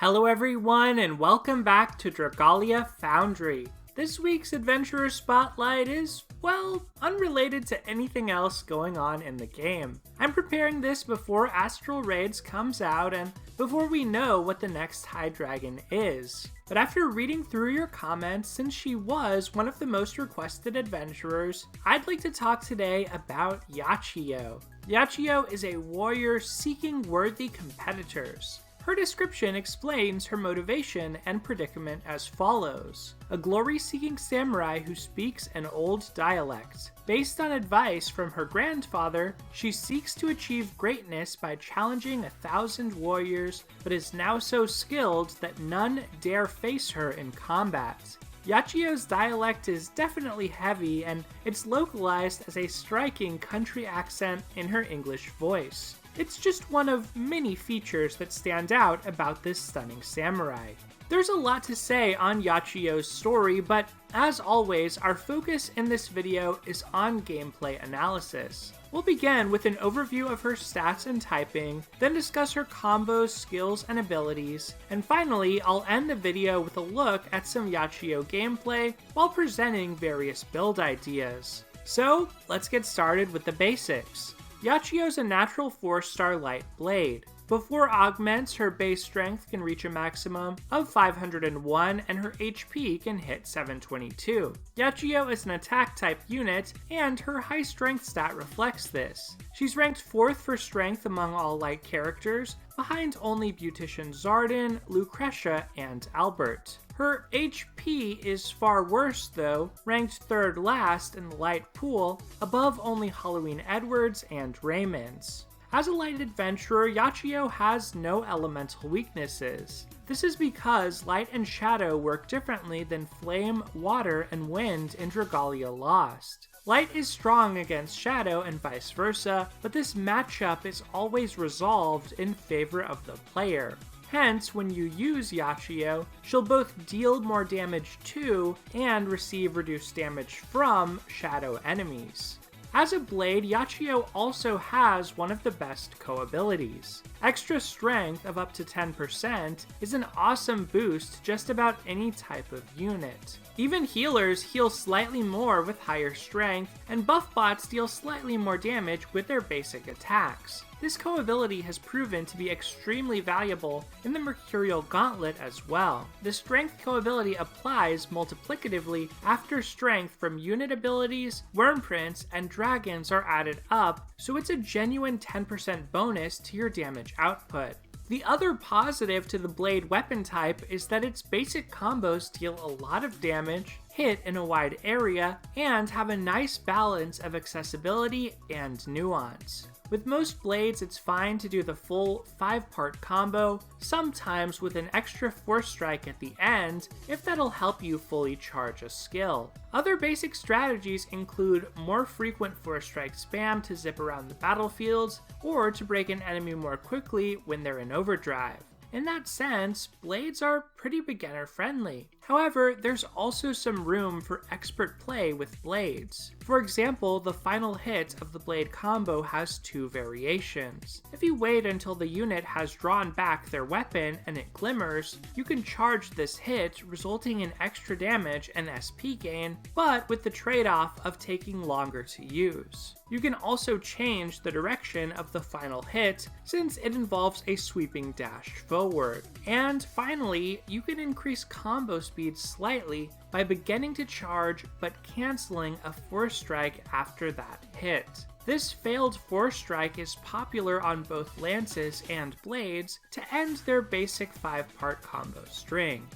Hello everyone and welcome back to Dragalia Foundry. This week's Adventurer Spotlight is, well, unrelated to anything else going on in the game. I'm preparing this before Astral Raids comes out and before we know what the next High Dragon is. But after reading through your comments, since she was one of the most requested adventurers, I'd like to talk today about Yachiyo. Yachiyo is a warrior seeking worthy competitors. Her description explains her motivation and predicament as follows. A glory-seeking samurai who speaks an old dialect. Based on advice from her grandfather, she seeks to achieve greatness by challenging 1,000 warriors, but is now so skilled that none dare face her in combat. Yachiyo's dialect is definitely heavy, and it's localized as a striking country accent in her English voice. It's just one of many features that stand out about this stunning samurai. There's a lot to say on Yachiyo's story, but as always, our focus in this video is on gameplay analysis. We'll begin with an overview of her stats and typing, then discuss her combos, skills, and abilities, and finally, I'll end the video with a look at some Yachiyo gameplay while presenting various build ideas. So, let's get started with the basics. Yachiyo's a natural 4-star light blade. Before augments, her base strength can reach a maximum of 501 and her HP can hit 722. Yachiyo is an attack type unit and her high strength stat reflects this. She's ranked 4th for strength among all light characters, behind only Beautician Zardan, Lucretia, and Albert. Her HP is far worse though, ranked 3rd last in the light pool, above only Halloween Edwards and Raymond's. As a light adventurer, Yachiyo has no elemental weaknesses. This is because light and shadow work differently than flame, water, and wind in Dragalia Lost. Light is strong against shadow and vice versa, but this matchup is always resolved in favor of the player. Hence, when you use Yachiyo, she'll both deal more damage to and receive reduced damage from shadow enemies. As a blade, Yachiyo also has one of the best co-abilities. Extra strength of up to 10% is an awesome boost to just about any type of unit. Even healers heal slightly more with higher strength, and buff bots deal slightly more damage with their basic attacks. This co-ability has proven to be extremely valuable in the Mercurial Gauntlet as well. The strength co-ability applies multiplicatively after strength from unit abilities, Wyrmprints, and dragons are added up, so it's a genuine 10% bonus to your damage output. The other positive to the blade weapon type is that its basic combos deal a lot of damage, hit in a wide area, and have a nice balance of accessibility and nuance. With most blades, it's fine to do the full 5-part combo, sometimes with an extra force strike at the end, if that'll help you fully charge a skill. Other basic strategies include more frequent force strike spam to zip around the battlefields, or to break an enemy more quickly when they're in overdrive. In that sense, blades are pretty beginner friendly. However, there's also some room for expert play with blades. For example, the final hit of the blade combo has 2 variations. If you wait until the unit has drawn back their weapon and it glimmers, you can charge this hit, resulting in extra damage and SP gain, but with the trade-off of taking longer to use. You can also change the direction of the final hit, since it involves a sweeping dash forward. And finally, you can increase combo speed slightly by beginning to charge but canceling a force strike after that hit. This failed force strike is popular on both lances and blades to end their basic 5-part combo string.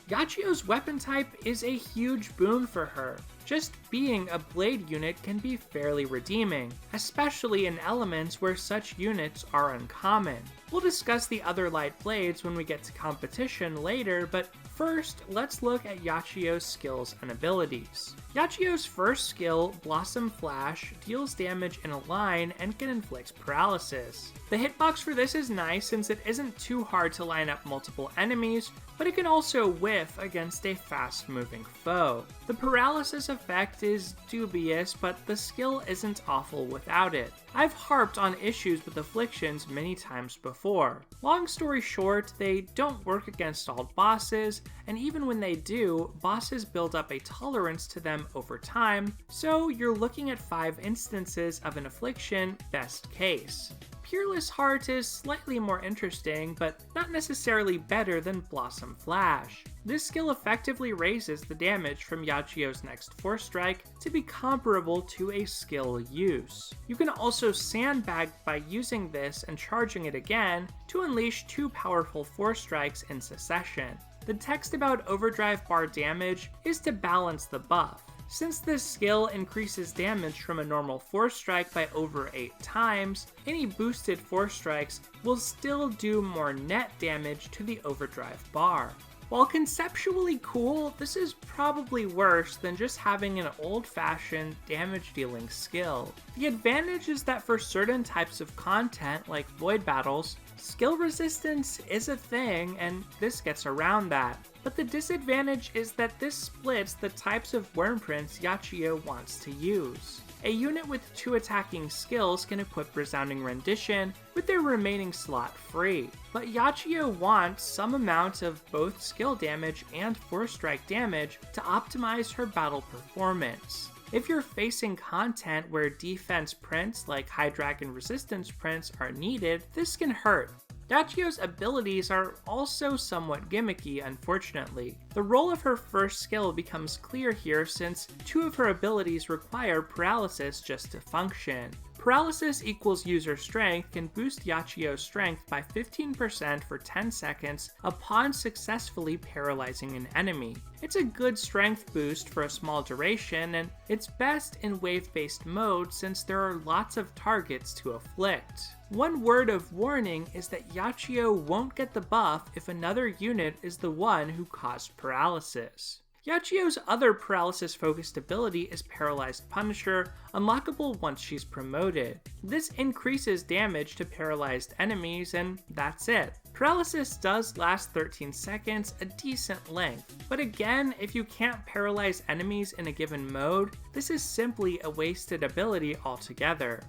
Yachiyo's weapon type is a huge boon for her. Just being a blade unit can be fairly redeeming, especially in elements where such units are uncommon. We'll discuss the other light blades when we get to competition later, but first, let's look at Yachiyo's skills and abilities. Yachiyo's first skill, Blossom Flash, deals damage in a line and can inflict paralysis. The hitbox for this is nice since it isn't too hard to line up multiple enemies, but it can also whiff against a fast-moving foe. The paralysis effect best is dubious, but the skill isn't awful without it. I've harped on issues with afflictions many times before. Long story short, they don't work against all bosses, and even when they do, bosses build up a tolerance to them over time, so you're looking at 5 instances of an affliction, best case. Peerless Heart is slightly more interesting, but not necessarily better than Blossom Flash. This skill effectively raises the damage from Yachiyo's next Force Strike to be comparable to a skill use. You can also sandbag by using this and charging it again to unleash 2 powerful Force Strikes in succession. The text about overdrive bar damage is to balance the buff. Since this skill increases damage from a normal Force Strike by over 8 times, any boosted Force Strikes will still do more net damage to the overdrive bar. While conceptually cool, this is probably worse than just having an old-fashioned damage-dealing skill. The advantage is that for certain types of content, like void battles, skill resistance is a thing, and this gets around that. But the disadvantage is that this splits the types of Wyrmprints Yachiyo wants to use. A unit with 2 attacking skills can equip Resounding Rendition with their remaining slot free, but Yachiyo wants some amount of both skill damage and Force Strike damage to optimize her battle performance. If you're facing content where defense prints like High Dragon resistance prints are needed, this can hurt. Yachiyo's abilities are also somewhat gimmicky, unfortunately. The role of her first skill becomes clear here since 2 of her abilities require paralysis just to function. Paralysis equals user strength can boost Yachiyo's strength by 15% for 10 seconds upon successfully paralyzing an enemy. It's a good strength boost for a small duration, and it's best in wave-based mode since there are lots of targets to afflict. One word of warning is that Yachiyo won't get the buff if another unit is the one who caused paralysis. Yachiyo's other paralysis-focused ability is Paralyzed Punisher, unlockable once she's promoted. This increases damage to paralyzed enemies, and that's it. Paralysis does last 13 seconds, a decent length. But again, if you can't paralyze enemies in a given mode, this is simply a wasted ability altogether.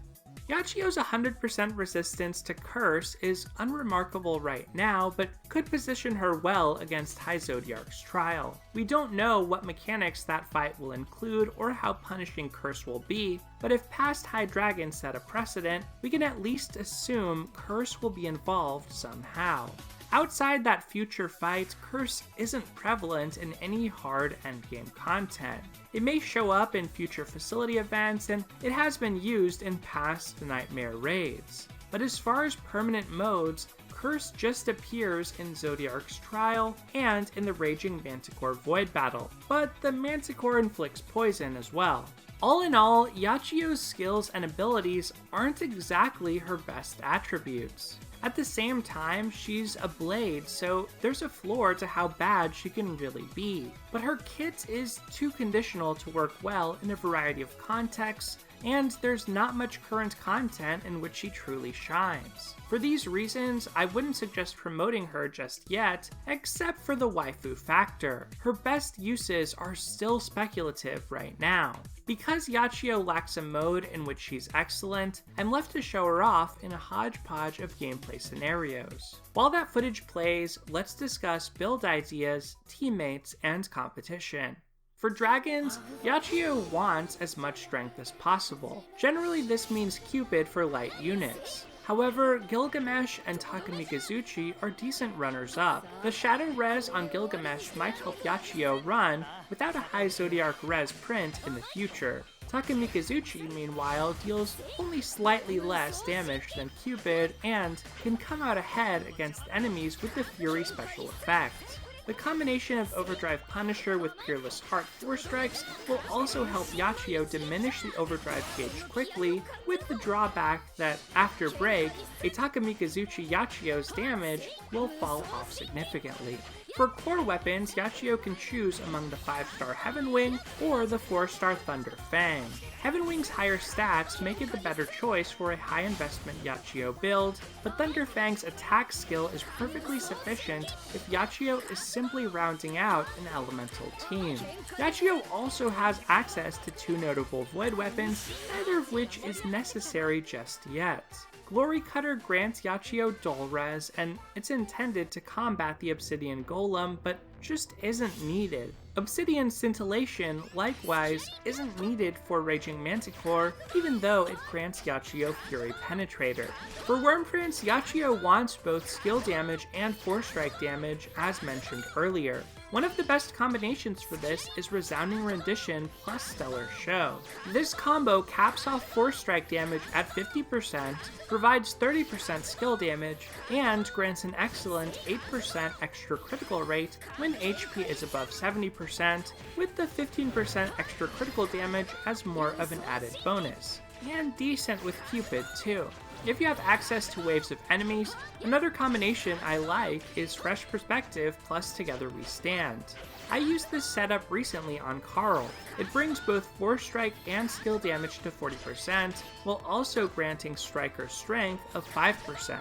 Yachiyo's 100% resistance to Curse is unremarkable right now, but could position her well against High Zodiarc's trial. We don't know what mechanics that fight will include or how punishing Curse will be, but if past High Dragon set a precedent, we can at least assume Curse will be involved somehow. Outside that future fight, Curse isn't prevalent in any hard endgame content. It may show up in future facility events, and it has been used in past Nightmare raids. But as far as permanent modes, Curse just appears in Zodiarc's trial and in the Raging Manticore Void Battle, but the Manticore inflicts poison as well. All in all, Yachiyo's skills and abilities aren't exactly her best attributes. At the same time, she's a blade, so there's a floor to how bad she can really be. But her kit is too conditional to work well in a variety of contexts, and there's not much current content in which she truly shines. For these reasons, I wouldn't suggest promoting her just yet, except for the waifu factor. Her best uses are still speculative right now. Because Yachiyo lacks a mode in which she's excellent, I'm left to show her off in a hodgepodge of gameplay scenarios. While that footage plays, let's discuss build ideas, teammates, and competition. For dragons, Yachiyo wants as much strength as possible. Generally, this means Cupid for light units. However, Gilgamesh and Takamikazuchi are decent runners-up. The Shadow Res on Gilgamesh might help Yachiyo run without a high Zodiarc Res print in the future. Takamikazuchi, meanwhile, deals only slightly less damage than Cupid and can come out ahead against enemies with the Fury special effect. The combination of Overdrive Punisher with Peerless Heart Force Strikes will also help Yachiyo diminish the overdrive gauge quickly, with the drawback that, after break, a Takamikazuchi Yachiyo's damage will fall off significantly. For core weapons, Yachiyo can choose among the 5-star Heaven Wing or the 4-star Thunder Fang. Heaven Wing's higher stats make it the better choice for a high investment Yachiyo build, but Thunder Fang's attack skill is perfectly sufficient if Yachiyo is simply rounding out an elemental team. Yachiyo also has access to 2 notable void weapons, neither of which is necessary just yet. Glory Cutter grants Yachiyo dull res, and it's intended to combat the Obsidian Golem, but just isn't needed. Obsidian Scintillation, likewise, isn't needed for Raging Manticore, even though it grants Yachiyo Fury Penetrator. For Worm Prince, Yachiyo wants both skill damage and Force Strike damage, as mentioned earlier. One of the best combinations for this is Resounding Rendition plus Stellar Show. This combo caps off Force Strike damage at 50%, provides 30% skill damage, and grants an excellent 8% extra critical rate when HP is above 70%, with the 15% extra critical damage as more of an added bonus. And decent with Cupid too. If you have access to waves of enemies, another combination I like is Fresh Perspective plus Together We Stand. I used this setup recently on Carl. It brings both Force Strike and skill damage to 40%, while also granting Striker Strength of 5%.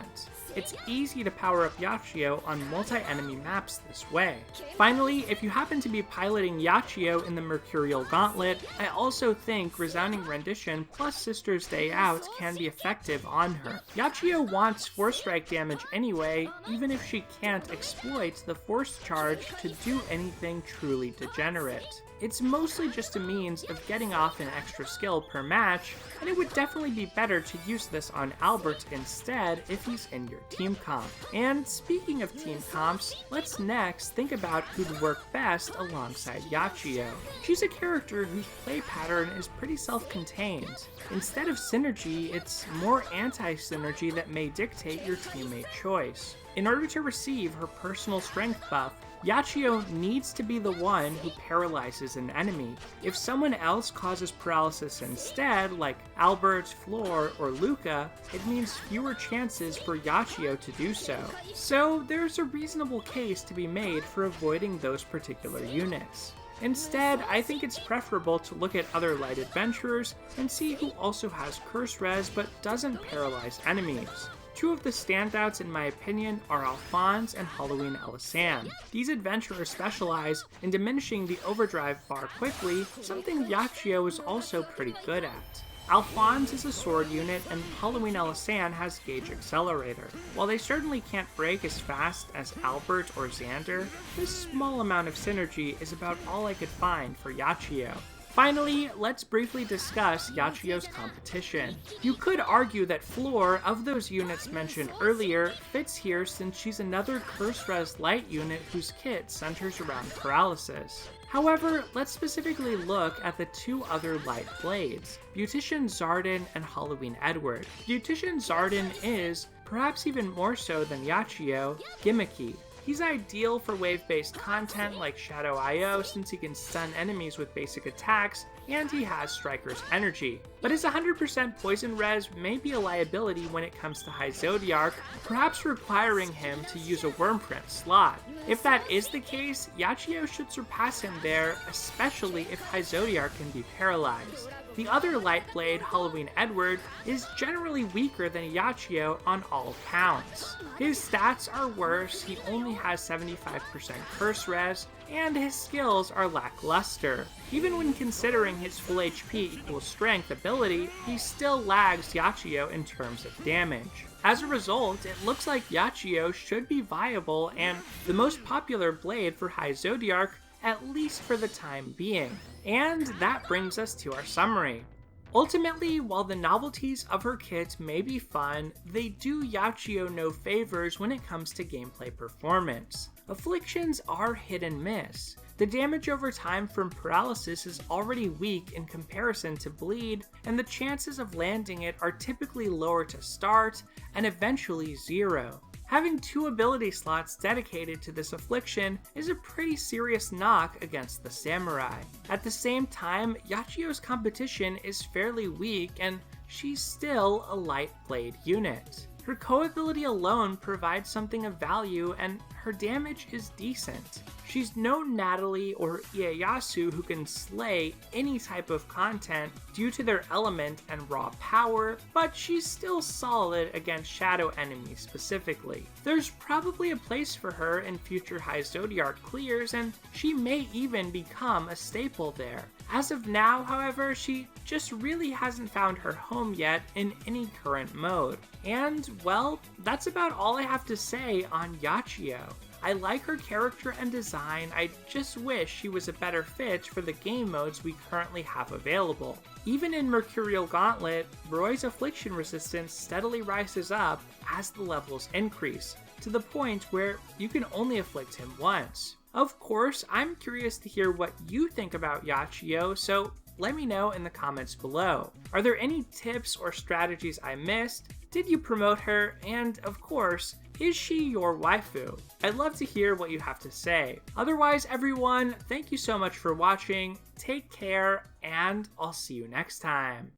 It's easy to power up Yachiyo on multi-enemy maps this way. Finally, if you happen to be piloting Yachiyo in the Mercurial Gauntlet, I also think Resounding Rendition plus Sister's Day Out can be effective on her. Yachiyo wants Force Strike damage anyway, even if she can't exploit the Force Charge to do anything truly degenerate. It's mostly just a means of getting off an extra skill per match, and it would definitely be better to use this on Albert instead if he's in your team comp. And speaking of team comps, let's next think about who'd work best alongside Yachiyo. She's a character whose play pattern is pretty self-contained. Instead of synergy, it's more anti-synergy that may dictate your teammate choice. In order to receive her personal strength buff, Yachiyo needs to be the one who paralyzes an enemy. If someone else causes paralysis instead, like Albert, Floor, or Luca, it means fewer chances for Yachiyo to do so. So there's a reasonable case to be made for avoiding those particular units. Instead, I think it's preferable to look at other light adventurers and see who also has curse res but doesn't paralyze enemies. Two of the standouts in my opinion are Alphonse and Halloween Elisan. These adventurers specialize in diminishing the overdrive bar quickly, something Yachiyo is also pretty good at. Alphonse is a sword unit and Halloween Elisan has Gauge Accelerator. While they certainly can't break as fast as Albert or Xander, this small amount of synergy is about all I could find for Yachiyo. Finally, let's briefly discuss Yachiyo's competition. You could argue that Floor, of those units mentioned earlier, fits here since she's another Curse Res light unit whose kit centers around paralysis. However, let's specifically look at the two other light blades, Beautician Zardin and Halloween Edward. Beautician Zardin is, perhaps even more so than Yachiyo, gimmicky. He's ideal for wave-based content like Shadow IO since he can stun enemies with basic attacks, and he has Striker's energy. But his 100% poison res may be a liability when it comes to High Zodiarch, perhaps requiring him to use a Wormprint slot. If that is the case, Yachiyo should surpass him there, especially if High Zodiarch can be paralyzed. The other light blade, Halloween Edward, is generally weaker than Yachiyo on all counts. His stats are worse, he only has 75% curse res, and his skills are lackluster. Even when considering his full HP equals strength ability, he still lags Yachiyo in terms of damage. As a result, it looks like Yachiyo should be viable and the most popular blade for High Zodiarch, at least for the time being. And that brings us to our summary. Ultimately, while the novelties of her kit may be fun, they do Yachiyo no favors when it comes to gameplay performance. Afflictions are hit and miss. The damage over time from paralysis is already weak in comparison to bleed, and the chances of landing it are typically lower to start and eventually zero. Having 2 ability slots dedicated to this affliction is a pretty serious knock against the samurai. At the same time, Yachiyo's competition is fairly weak and she's still a light blade unit. Her co-ability alone provides something of value and her damage is decent. She's no Natalie or Ieyasu who can slay any type of content due to their element and raw power, but she's still solid against shadow enemies specifically. There's probably a place for her in future High Zodiark clears, and she may even become a staple there. As of now, however, she just really hasn't found her home yet in any current mode. And, well, that's about all I have to say on Yachiyo. I like her character and design, I just wish she was a better fit for the game modes we currently have available. Even in Mercurial Gauntlet, Roy's affliction resistance steadily rises up as the levels increase, to the point where you can only afflict him once. Of course, I'm curious to hear what you think about Yachiyo, so let me know in the comments below. Are there any tips or strategies I missed? Did you promote her? And of course, is she your waifu? I'd love to hear what you have to say. Otherwise, everyone, thank you so much for watching, take care, and I'll see you next time.